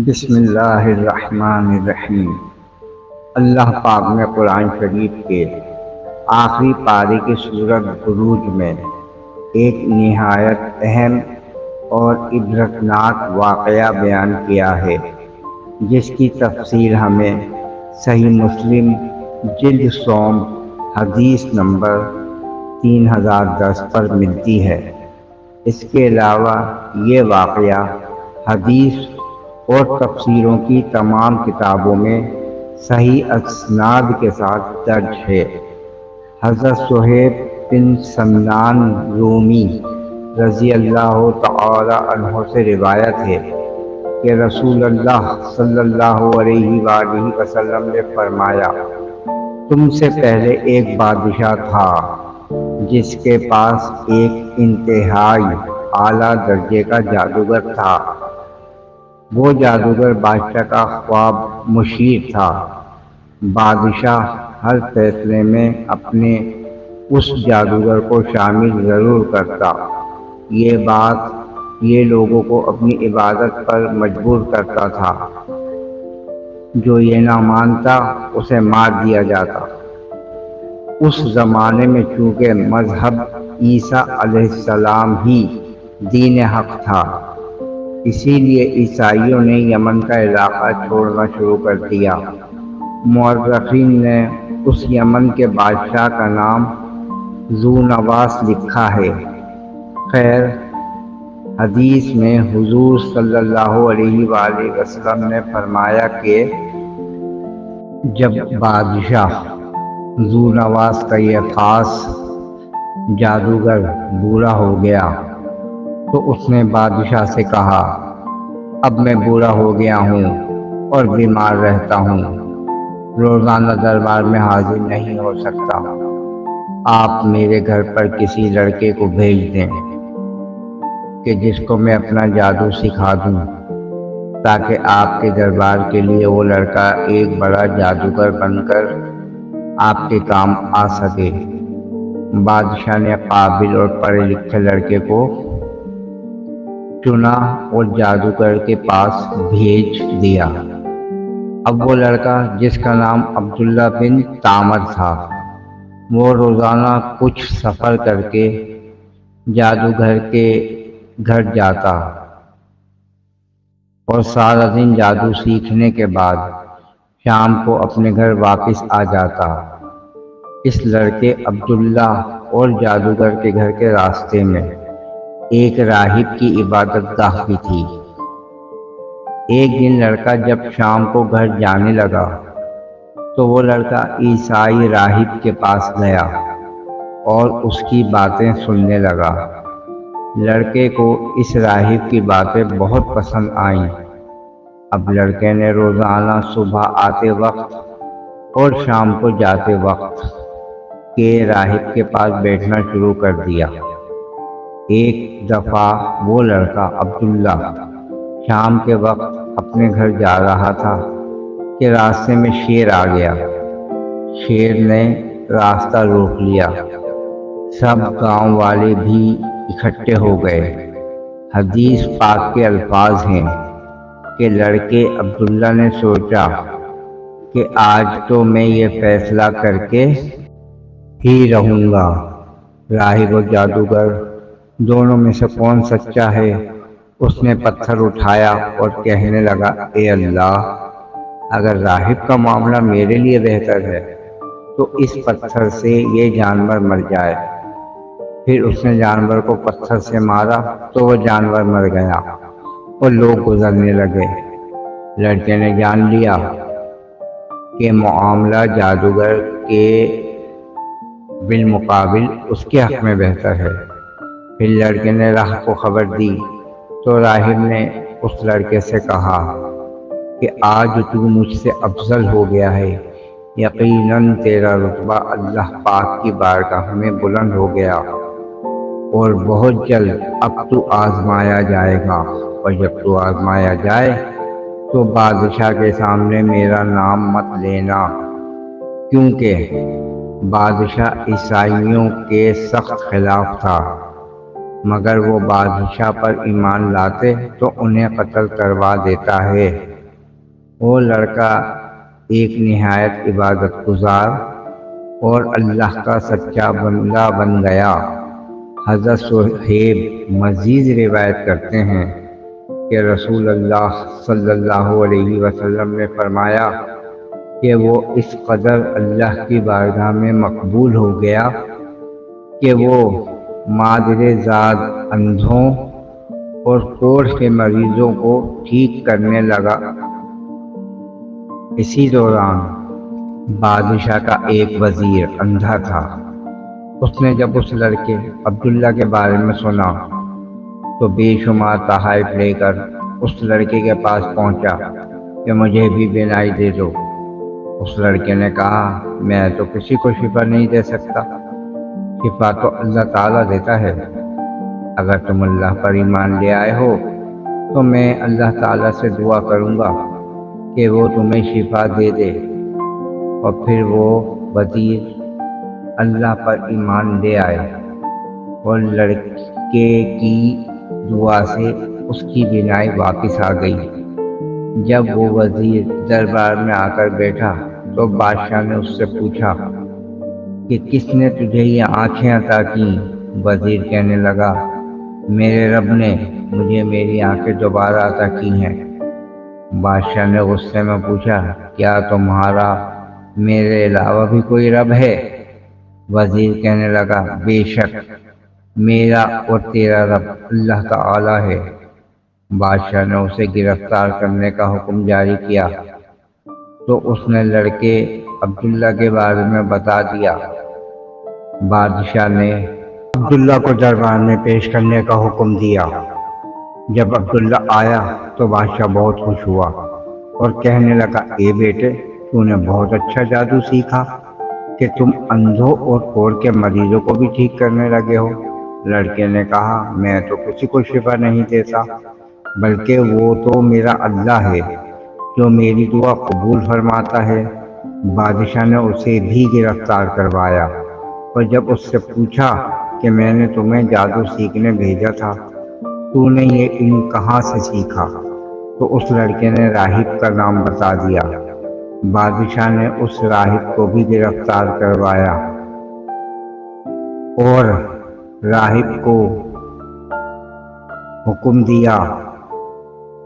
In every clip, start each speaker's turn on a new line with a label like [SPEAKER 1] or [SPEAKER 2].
[SPEAKER 1] بسم اللہ الرحمن الرحیم۔ اللہ پاک نے قرآن شریف کے آخری پارے کی سورۃ بروج میں ایک نہایت اہم اور عبرتناک واقعہ بیان کیا ہے، جس کی تفصیل ہمیں صحیح مسلم جلد سوم حدیث نمبر 3010 پر ملتی ہے۔ اس کے علاوہ یہ واقعہ حدیث اور تفسیروں کی تمام کتابوں میں صحیح اسناد کے ساتھ درج ہے۔ حضرت صہیب بن سنان رومی رضی اللہ تعالی عنہ سے روایت ہے کہ رسول اللہ صلی اللہ علیہ وآلہ وسلم نے فرمایا، تم سے پہلے ایک بادشاہ تھا جس کے پاس ایک انتہائی اعلیٰ درجے کا جادوگر تھا۔ وہ جادوگر بادشاہ کا خواب مشیر تھا۔ بادشاہ ہر فیصلے میں اپنے اس جادوگر کو شامل ضرور کرتا۔ یہ بات یہ لوگوں کو اپنی عبادت پر مجبور کرتا تھا۔ جو یہ نہ مانتا اسے مار دیا جاتا۔ اس زمانے میں چونکہ مذہب عیسیٰ علیہ السلام ہی دین حق تھا، اسی لیے عیسائیوں نے یمن کا علاقہ چھوڑنا شروع کر دیا۔ مورخین نے اس یمن کے بادشاہ کا نام ذو نواس لکھا ہے۔ خیر، حدیث میں حضور صلی اللہ علیہ وآلہ وسلم نے فرمایا کہ جب بادشاہ ذو نواس کا یہ خاص جادوگر بوڑھا ہو گیا تو اس نے بادشاہ سے کہا، اب میں بوڑھا ہو گیا ہوں اور بیمار رہتا ہوں، روزانہ دربار میں حاضر نہیں ہو سکتا، آپ میرے گھر پر کسی لڑکے کو بھیج دیں کہ جس کو میں اپنا جادو سکھا دوں، تاکہ آپ کے دربار کے لیے وہ لڑکا ایک بڑا جادوگر بن کر آپ کے کام آ سکے۔ بادشاہ نے قابل اور پڑھے لکھے لڑکے کو چنا اور جادوگر کے پاس بھیج دیا۔ اب وہ لڑکا، جس کا نام عبداللہ بن تامر تھا، وہ روزانہ کچھ سفر کر کے جادوگر کے گھر جاتا اور سارا دن جادو سیکھنے کے بعد شام کو اپنے گھر واپس آ جاتا۔ اس لڑکے عبداللہ اور جادوگر کے گھر کے راستے میں ایک راہب کی عبادت گاہ بھی تھی۔ ایک دن لڑکا جب شام کو گھر جانے لگا تو وہ لڑکا عیسائی راہب کے پاس گیا اور اس کی باتیں سننے لگا۔ لڑکے کو اس راہب کی باتیں بہت پسند آئیں۔ اب لڑکے نے روزانہ صبح آتے وقت اور شام کو جاتے وقت کے راہب کے پاس بیٹھنا شروع کر دیا۔ ایک دفعہ وہ لڑکا عبداللہ شام کے وقت اپنے گھر جا رہا تھا کہ راستے میں شیر آ گیا۔ شیر نے راستہ روک لیا۔ سب گاؤں والے بھی اکٹھے ہو گئے۔ حدیث پاک کے الفاظ ہیں کہ لڑکے عبداللہ نے سوچا کہ آج تو میں یہ فیصلہ کر کے ہی رہوں گا، راہب اور جادوگر دونوں میں سے کون سچا ہے۔ اس نے پتھر اٹھایا اور کہنے لگا، اے اللہ، اگر راہب کا معاملہ میرے لیے بہتر ہے تو اس پتھر سے یہ جانور مر جائے۔ پھر اس نے جانور کو پتھر سے مارا تو وہ جانور مر گیا اور لوگ گزرنے لگے۔ لڑکے نے جان لیا کہ معاملہ جادوگر کے بالمقابل اس کے حق میں بہتر ہے۔ پھر لڑکے نے راہ کو خبر دی تو راہب نے اس لڑکے سے کہا کہ آج تو مجھ سے افضل ہو گیا ہے، یقیناً تیرا رتبہ اللہ پاک کی بارگاہ میں بلند ہو گیا اور بہت جلد اب تو آزمایا جائے گا، اور جب تو آزمایا جائے تو بادشاہ کے سامنے میرا نام مت لینا، کیونکہ بادشاہ عیسائیوں کے سخت خلاف تھا، مگر وہ بادشاہ پر ایمان لاتے تو انہیں قتل کروا دیتا ہے۔ وہ لڑکا ایک نہایت عبادت گزار اور اللہ کا سچا بندہ بن گیا۔ حضرت صہیب مزید روایت کرتے ہیں کہ رسول اللہ صلی اللہ علیہ وسلم نے فرمایا کہ وہ اس قدر اللہ کی بارگاہ میں مقبول ہو گیا کہ وہ مادر زاد اندھوں اور کوڑ کے مریضوں کو ٹھیک کرنے لگا۔ اسی دوران بادشاہ کا ایک وزیر اندھا تھا۔ اس نے جب اس لڑکے عبداللہ کے بارے میں سنا تو بے شمار تحائف لے کر اس لڑکے کے پاس پہنچا کہ مجھے بھی بینائی دے دو۔ اس لڑکے نے کہا میں تو کسی کو شفا نہیں دے سکتا، شفا تو اللہ تعالیٰ دیتا ہے۔ اگر تم اللہ پر ایمان لے آئے ہو تو میں اللہ تعالیٰ سے دعا کروں گا کہ وہ تمہیں شفا دے دے۔ اور پھر وہ وزیر اللہ پر ایمان لے آئے اور لڑکے کی دعا سے اس کی بینائی واپس آ گئی۔ جب وہ وزیر دربار میں آ کر بیٹھا تو بادشاہ نے اس سے پوچھا کہ کس نے تجھے یہ آنکھیں عطا کی؟ وزیر کہنے لگا میرے رب نے مجھے میری آنکھیں دوبارہ عطا کی ہیں۔ بادشاہ نے غصے میں پوچھا کیا تمہارا میرے علاوہ بھی کوئی رب ہے؟ وزیر کہنے لگا بے شک میرا اور تیرا رب اللہ تعالی ہے۔ بادشاہ نے اسے گرفتار کرنے کا حکم جاری کیا تو اس نے لڑکے عبداللہ کے بارے میں بتا دیا۔ بادشاہ نے عبداللہ کو دربار میں پیش کرنے کا حکم دیا۔ جب عبداللہ آیا تو بادشاہ بہت خوش ہوا اور کہنے لگا اے بیٹے تو نے بہت اچھا جادو سیکھا کہ تم اندھوں اور کوڑ کے مریضوں کو بھی ٹھیک کرنے لگے ہو۔ لڑکے نے کہا میں تو کسی کو شفا نہیں دیتا بلکہ وہ تو میرا اللہ ہے جو میری دعا قبول فرماتا ہے۔ بادشاہ نے اسے بھی گرفتار کروایا اور جب اس سے پوچھا کہ میں نے تمہیں جادو سیکھنے بھیجا تھا تو نے یہ علم کہاں سے سیکھا؟ تو اس لڑکے نے راہب کا نام بتا دیا۔ بادشاہ نے اس راہب کو بھی گرفتار کروایا اور راہب کو حکم دیا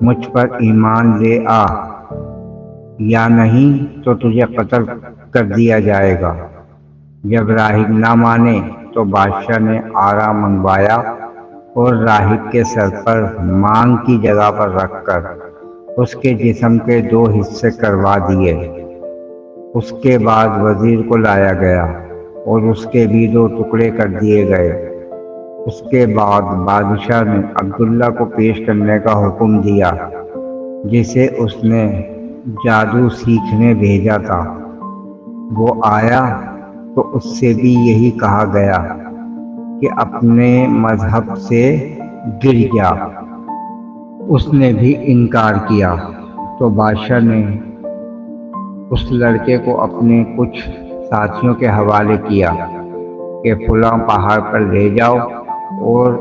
[SPEAKER 1] مجھ پر ایمان لے آ یا نہیں تو تجھے قتل کر دیا جائے گا۔ جب راہب نہ مانے تو بادشاہ نے آرا منگوایا اور راہب کے سر پر مانگ کی جگہ پر رکھ کر اس کے جسم کے 2 حصے کروا دیے۔ اس کے بعد وزیر کو لایا گیا اور اس کے بھی 2 ٹکڑے کر دیے گئے۔ اس کے بعد بادشاہ نے عبداللہ کو پیش کرنے کا حکم دیا جسے اس نے جادو سیکھنے بھیجا تھا۔ وہ آیا تو اس سے بھی یہی کہا گیا کہ اپنے مذہب سے گر جا۔ اس نے بھی انکار کیا تو بادشاہ نے اس لڑکے کو اپنے کچھ ساتھیوں کے حوالے کیا کہ فلاں پہاڑ پر لے جاؤ اور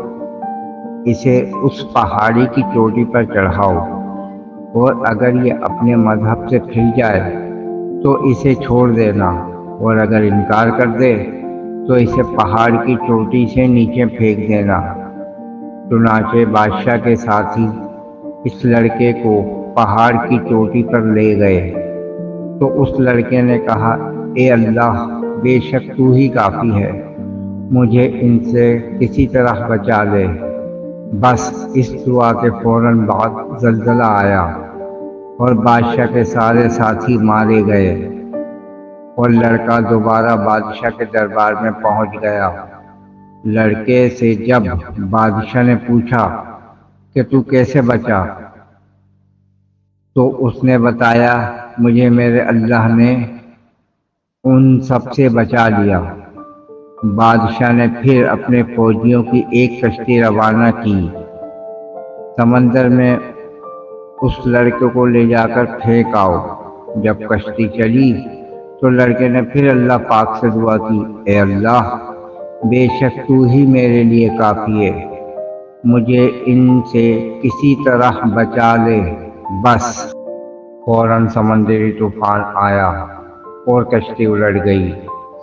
[SPEAKER 1] اسے اس پہاڑی کی چوٹی پر چڑھاؤ، اور اگر یہ اپنے مذہب سے پھر جائے تو اسے چھوڑ دینا، اور اگر انکار کر دے تو اسے پہاڑ کی چوٹی سے نیچے پھینک دینا۔ چنانچہ بادشاہ کے ساتھی اس لڑکے کو پہاڑ کی چوٹی پر لے گئے تو اس لڑکے نے کہا اے اللہ بے شک تو ہی کافی ہے، مجھے ان سے کسی طرح بچا لے۔ بس اس دعا کے فوراً بعد زلزلہ آیا اور بادشاہ کے سارے ساتھی مارے گئے اور لڑکا دوبارہ بادشاہ کے دربار میں پہنچ گیا۔ لڑکے سے جب بادشاہ نے پوچھا کہ تو کیسے بچا تو اس نے بتایا مجھے میرے اللہ نے ان سب سے بچا لیا۔ بادشاہ نے پھر اپنے فوجیوں کی ایک کشتی روانہ کی، سمندر میں اس لڑکے کو لے جا کر پھینک آؤ۔ جب کشتی چلی تو لڑکے نے پھر اللہ پاک سے دعا کی اے اللہ بے شک تو ہی میرے لیے کافی ہے، مجھے ان سے کسی طرح بچا لے۔ بس فوراً سمندری طوفان آیا اور کشتی الٹ گئی،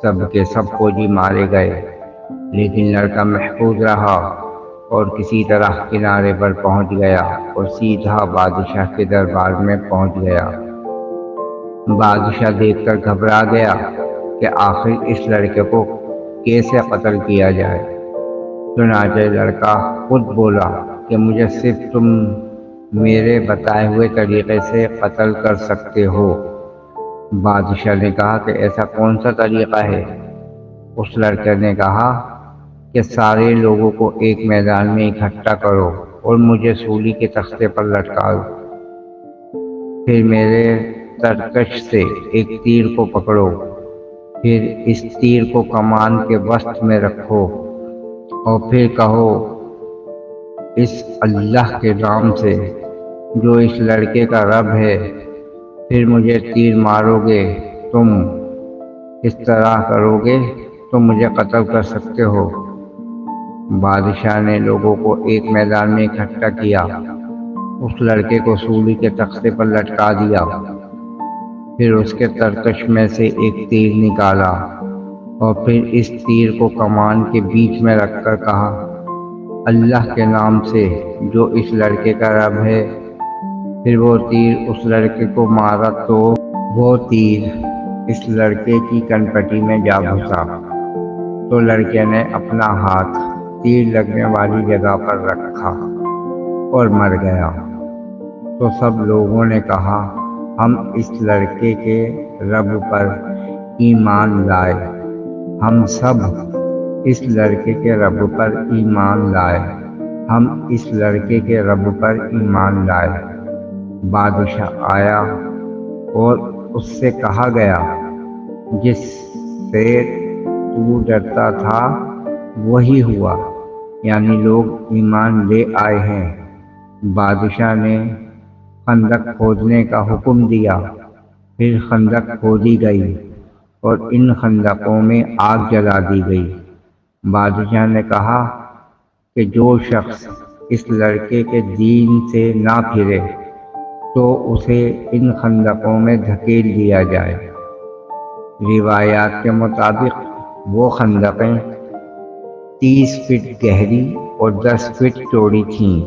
[SPEAKER 1] سب کے سب فوجی مارے گئے، لیکن لڑکا محفوظ رہا اور کسی طرح کنارے پر پہنچ گیا اور سیدھا بادشاہ کے دربار میں پہنچ گیا۔ بادشاہ دیکھ کر گھبرا گیا کہ آخر اس لڑکے کو کیسے قتل کیا جائے۔ چنانچہ لڑکا خود بولا کہ مجھے صرف تم میرے بتائے ہوئے طریقے سے قتل کر سکتے ہو۔ بادشاہ نے کہا کہ ایسا کون سا طریقہ ہے؟ اس لڑکے نے کہا کہ سارے لوگوں کو ایک میدان میں اکٹھا کرو اور مجھے سولی کے تختے پر لٹکاؤ، پھر میرے ترکش سے ایک تیر کو پکڑو، پھر اس تیر کو کمان کے وسط میں رکھو اور پھر کہو اس اللہ کے نام سے جو اس لڑکے کا رب ہے، پھر مجھے تیر مارو گے، تم اس طرح کرو گے تو مجھے قتل کر سکتے ہو۔ بادشاہ نے لوگوں کو ایک میدان میں اکٹھا کیا، اس لڑکے کو سولی کے تختے پر لٹکا دیا، پھر اس کے ترکش میں سے ایک تیر نکالا اور پھر اس تیر کو کمان کے بیچ میں رکھ کر کہا اللہ کے نام سے جو اس لڑکے کا رب ہے، پھر وہ تیر اس لڑکے کو مارا تو وہ تیر اس لڑکے کی کنپٹی میں جا گھسا، تو لڑکے نے اپنا ہاتھ تیر لگنے والی جگہ پر رکھا اور مر گیا۔ تو سب لوگوں نے کہا ہم اس لڑکے کے رب پر ایمان لائے، ہم سب اس لڑکے کے رب پر ایمان لائے، ہم اس لڑکے کے رب پر ایمان لائے۔ بادشاہ آیا اور اس سے کہا گیا جس سے تو ڈرتا تھا وہی ہوا، یعنی لوگ ایمان لے آئے ہیں۔ بادشاہ نے خندق کھودنے کا حکم دیا، پھر خندق کھودی گئی اور ان خندقوں میں آگ جلا دی گئی۔ بادشاہ نے کہا کہ جو شخص اس لڑکے کے دین سے نہ پھرے تو اسے ان خندقوں میں دھکیل دیا جائے۔ روایات کے مطابق وہ خندقیں 30 فٹ گہری اور 10 فٹ چوڑی تھیں۔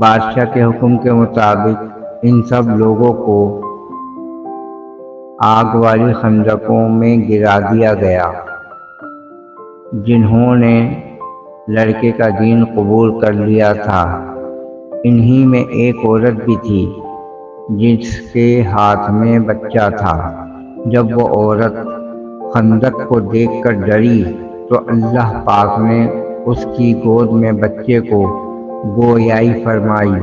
[SPEAKER 1] بادشاہ کے حکم کے مطابق ان سب لوگوں کو آگ والی خندقوں میں گرا دیا گیا۔ جنہوں نے لڑکے کا دین قبول کر لیا تھا، انہی میں ایک عورت بھی تھی جس کے ہاتھ میں بچہ تھا۔ جب وہ عورت خندق کو دیکھ کر ڈری تو اللہ پاک نے اس کی گود میں بچے کو گویائی فرمائی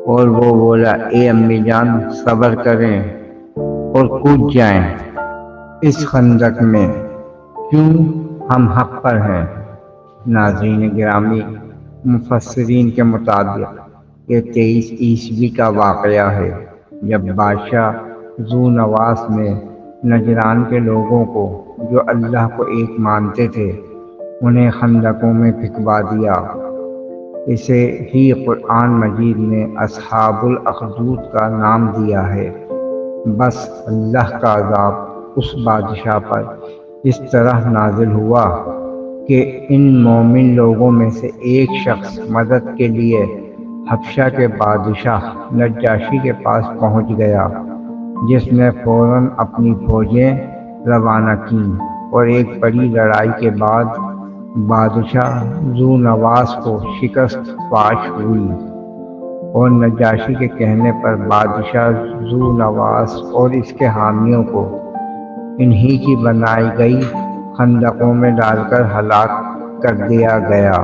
[SPEAKER 1] اور وہ بولا اے امی جان صبر کریں اور کود جائیں اس خندق میں، کیوں ہم حق پر ہیں۔ ناظرین گرامی، مفسرین کے مطابق یہ 23 عیسوی کا واقعہ ہے جب بادشاہ ذو نواس نے نجران کے لوگوں کو جو اللہ کو ایک مانتے تھے انہیں خندقوں میں پھینکوا دیا۔ اسے ہی قرآن مجید نے اصحاب الاخدود کا نام دیا ہے۔ بس اللہ کا عذاب اس بادشاہ پر اس طرح نازل ہوا کہ ان مومن لوگوں میں سے ایک شخص مدد کے لیے حبشہ کے بادشاہ نجاشی کے پاس پہنچ گیا، جس نے فوراً اپنی فوجیں روانہ کیں اور ایک بڑی لڑائی کے بعد بادشاہ ذو نواس کو شکست فاش ہوئی، اور نجاشی کے کہنے پر بادشاہ ذو نواس اور اس کے حامیوں کو انہی کی بنائی گئی خندقوں میں ڈال کر ہلاک کر دیا گیا۔